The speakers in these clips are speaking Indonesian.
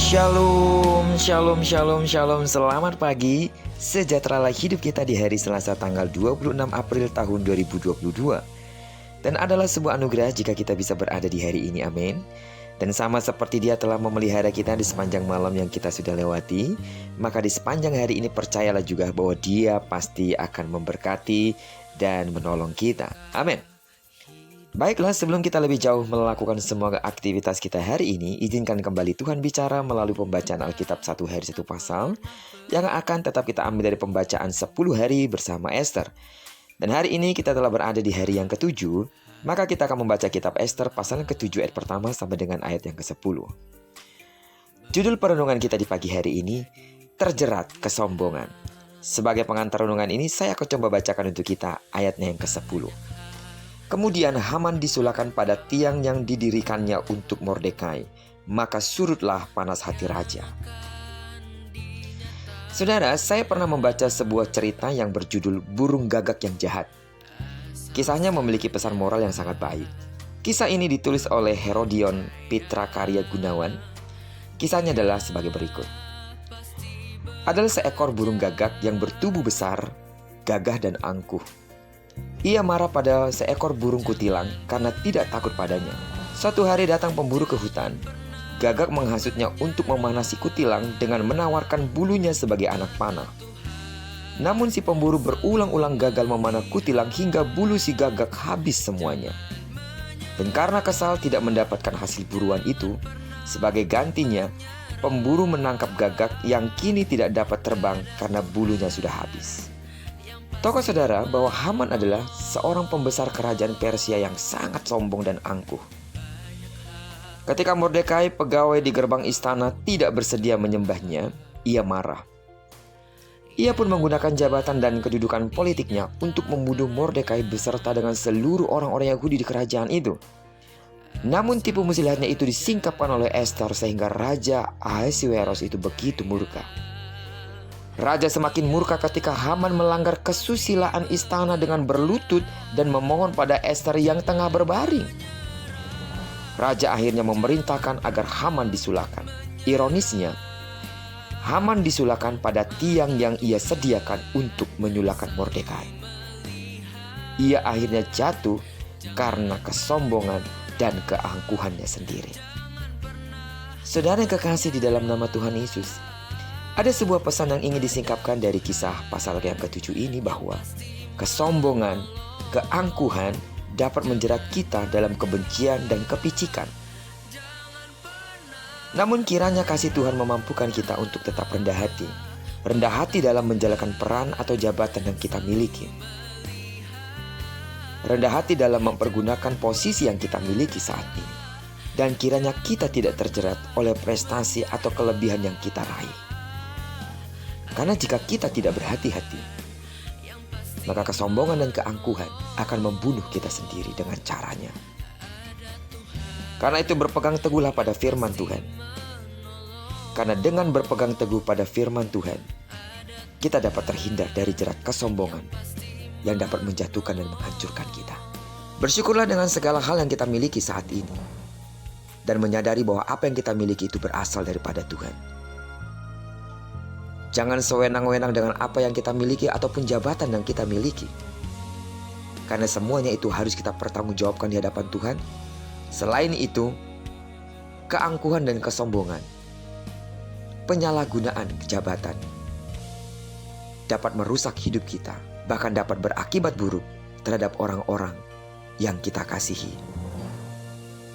Shalom, shalom, shalom, shalom. Selamat pagi. Sejahteralah hidup kita di hari Selasa tanggal 26 April tahun 2022. Dan adalah sebuah anugerah jika kita bisa berada di hari ini, amin. Dan sama seperti Dia telah memelihara kita di sepanjang malam yang kita sudah lewati, maka di sepanjang hari ini percayalah juga bahwa Dia pasti akan memberkati dan menolong kita, amin. Baiklah, sebelum kita lebih jauh melakukan semua aktivitas kita hari ini, izinkan kembali Tuhan bicara melalui pembacaan Alkitab satu hari satu pasal yang akan tetap kita ambil dari pembacaan 10 hari bersama Esther. Dan hari ini kita telah berada di hari yang ke-7, maka kita akan membaca kitab Esther pasal yang ke-7 ayat pertama sampai dengan ayat yang ke-10. Judul perenungan kita di pagi hari ini, Terjerat Kesombongan. Sebagai pengantar renungan ini, saya akan coba bacakan untuk kita ayatnya yang ke-10. Kemudian Haman disulahkan pada tiang yang didirikannya untuk Mordekai, maka surutlah panas hati raja. Saudara, saya pernah membaca sebuah cerita yang berjudul Burung Gagak yang Jahat. Kisahnya memiliki pesan moral yang sangat baik. Kisah ini ditulis oleh Herodion Pitra Karya Gunawan. Kisahnya adalah sebagai berikut. Adalah seekor burung gagak yang bertubuh besar, gagah dan angkuh. Ia marah pada seekor burung kutilang karena tidak takut padanya. Suatu hari datang pemburu ke hutan. Gagak menghasutnya untuk memanasi kutilang dengan menawarkan bulunya sebagai anak panah. Namun si pemburu berulang-ulang gagal memanah kutilang hingga bulu si gagak habis semuanya. Dan karena kesal tidak mendapatkan hasil buruan itu, sebagai gantinya, pemburu menangkap gagak yang kini tidak dapat terbang karena bulunya sudah habis. Tokoh saudara bahwa Haman adalah seorang pembesar kerajaan Persia yang sangat sombong dan angkuh. Ketika Mordekai, pegawai di gerbang istana, tidak bersedia menyembahnya, ia marah. Ia pun menggunakan jabatan dan kedudukan politiknya untuk membunuh Mordekai beserta dengan seluruh orang-orang Yahudi di kerajaan itu. Namun tipu muslihatnya itu disingkapkan oleh Esther sehingga Raja Ahasuerus itu begitu murka. Raja semakin murka ketika Haman melanggar kesusilaan istana dengan berlutut dan memohon pada Esther yang tengah berbaring. Raja akhirnya memerintahkan agar Haman disulahkan. Ironisnya, Haman disulahkan pada tiang yang ia sediakan untuk menyulahkan Mordekai. Ia akhirnya jatuh karena kesombongan dan keangkuhannya sendiri. Saudara yang kekasih di dalam nama Tuhan Yesus, ada sebuah pesan yang ingin disingkapkan dari kisah pasal yang ke-7 ini bahwa kesombongan, keangkuhan dapat menjerat kita dalam kebencian dan kepicikan. Namun kiranya kasih Tuhan memampukan kita untuk tetap rendah hati. Rendah hati dalam menjalankan peran atau jabatan yang kita miliki. Rendah hati dalam mempergunakan posisi yang kita miliki saat ini. Dan kiranya kita tidak terjerat oleh prestasi atau kelebihan yang kita raih. Karena jika kita tidak berhati-hati, maka kesombongan dan keangkuhan akan membunuh kita sendiri dengan caranya. Karena itu berpegang teguhlah pada firman Tuhan. Karena dengan berpegang teguh pada firman Tuhan, kita dapat terhindar dari jerat kesombongan yang dapat menjatuhkan dan menghancurkan kita. Bersyukurlah dengan segala hal yang kita miliki saat ini. Dan menyadari bahwa apa yang kita miliki itu berasal daripada Tuhan. Jangan sewenang-wenang dengan apa yang kita miliki ataupun jabatan yang kita miliki. Karena semuanya itu harus kita pertanggungjawabkan di hadapan Tuhan. Selain itu, keangkuhan dan kesombongan, penyalahgunaan jabatan dapat merusak hidup kita, bahkan dapat berakibat buruk terhadap orang-orang yang kita kasihi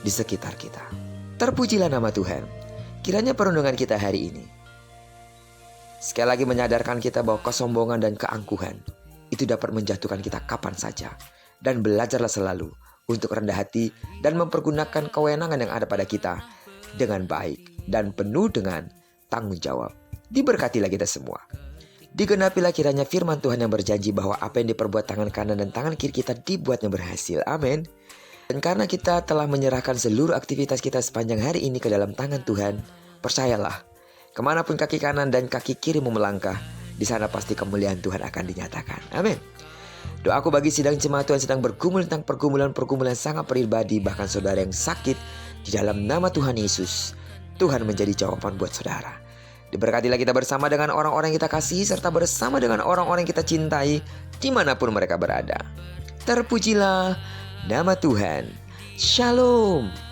di sekitar kita. Terpujilah nama Tuhan. Kiranya perundungan kita hari ini sekali lagi menyadarkan kita bahwa kesombongan dan keangkuhan itu dapat menjatuhkan kita kapan saja. Dan belajarlah selalu untuk rendah hati dan mempergunakan kewenangan yang ada pada kita dengan baik dan penuh dengan tanggung jawab. Diberkatilah kita semua. Digenapilah kiranya firman Tuhan yang berjanji bahwa apa yang diperbuat tangan kanan dan tangan kiri kita dibuatnya berhasil. Amin. Dan karena kita telah menyerahkan seluruh aktivitas kita sepanjang hari ini ke dalam tangan Tuhan, percayalah, kemanapun kaki kanan dan kaki kiri mau melangkah, di sana pasti kemuliaan Tuhan akan dinyatakan. Amin. Doaku bagi sidang jemaat Tuhan sedang bergumul tentang pergumulan sangat pribadi, bahkan saudara yang sakit, di dalam nama Tuhan Yesus, Tuhan menjadi jawaban buat saudara. Diberkatilah kita bersama dengan orang-orang yang kita kasihi serta bersama dengan orang-orang yang kita cintai dimanapun mereka berada. Terpujilah nama Tuhan. Shalom.